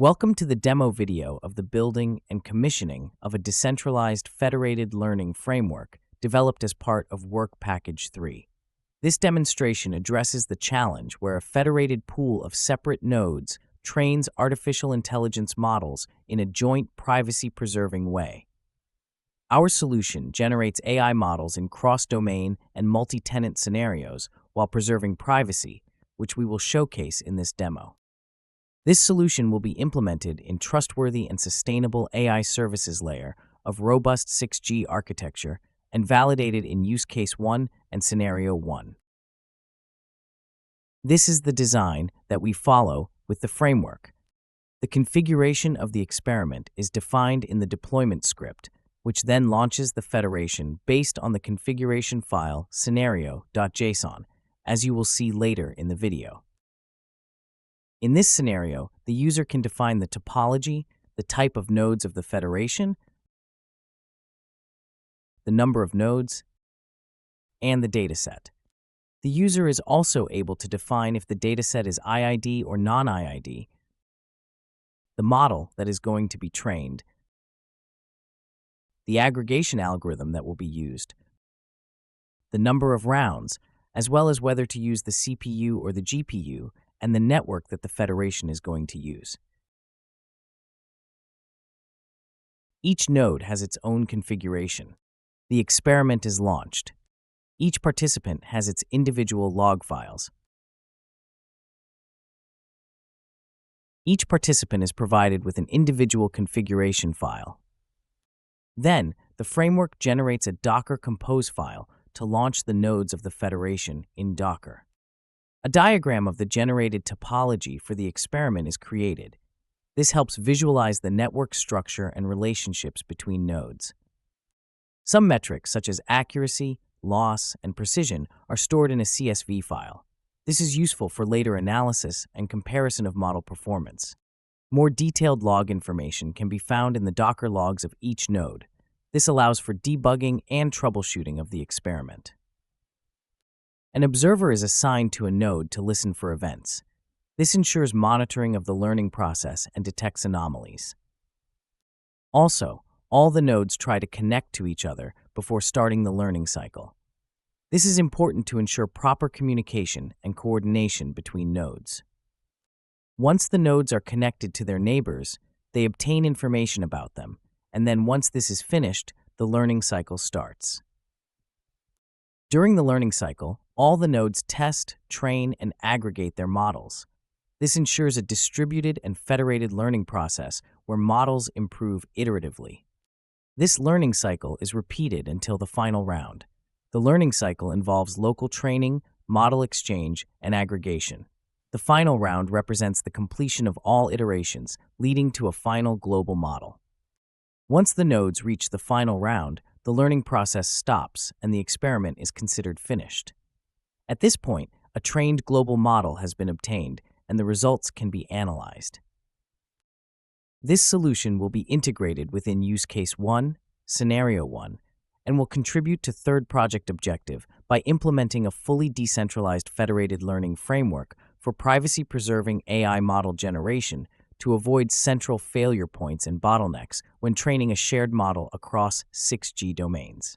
Welcome to the demo video of the building and commissioning of a decentralized federated learning framework developed as part of Work Package 3. This demonstration addresses the challenge where a federated pool of separate nodes trains artificial intelligence models in a joint privacy-preserving way. Our solution generates AI models in cross-domain and multi-tenant scenarios while preserving privacy, which we will showcase in this demo. This solution will be implemented in trustworthy and sustainable AI services layer of robust 6G architecture and validated in Use Case 1 and Scenario 1. This is the design that we follow with the framework. The configuration of the experiment is defined in the deployment script, which then launches the federation based on the configuration file scenario.json, as you will see later in the video. In this scenario, the user can define the topology, the type of nodes of the federation, the number of nodes, and the dataset. The user is also able to define if the dataset is IID or non-IID, the model that is going to be trained, the aggregation algorithm that will be used, the number of rounds, as well as whether to use the CPU or the GPU, and the network that the federation is going to use. Each node has its own configuration. The experiment is launched. Each participant has its individual log files. Each participant is provided with an individual configuration file. Then, the framework generates a Docker Compose file to launch the nodes of the federation in Docker. A diagram of the generated topology for the experiment is created. This helps visualize the network structure and relationships between nodes. Some metrics, such as accuracy, loss, and precision, are stored in a CSV file. This is useful for later analysis and comparison of model performance. More detailed log information can be found in the Docker logs of each node. This allows for debugging and troubleshooting of the experiment. An observer is assigned to a node to listen for events. This ensures monitoring of the learning process and detects anomalies. Also, all the nodes try to connect to each other before starting the learning cycle. This is important to ensure proper communication and coordination between nodes. Once the nodes are connected to their neighbors, they obtain information about them, and then once this is finished, the learning cycle starts. During the learning cycle, all the nodes test, train, and aggregate their models. This ensures a distributed and federated learning process where models improve iteratively. This learning cycle is repeated until the final round. The learning cycle involves local training, model exchange, and aggregation. The final round represents the completion of all iterations, leading to a final global model. Once the nodes reach the final round, the learning process stops and the experiment is considered finished. At this point, a trained global model has been obtained and the results can be analyzed. This solution will be integrated within Use Case 1, Scenario 1, and will contribute to third project objective by implementing a fully decentralized federated learning framework for privacy-preserving AI model generation to avoid central failure points and bottlenecks when training a shared model across 6G domains.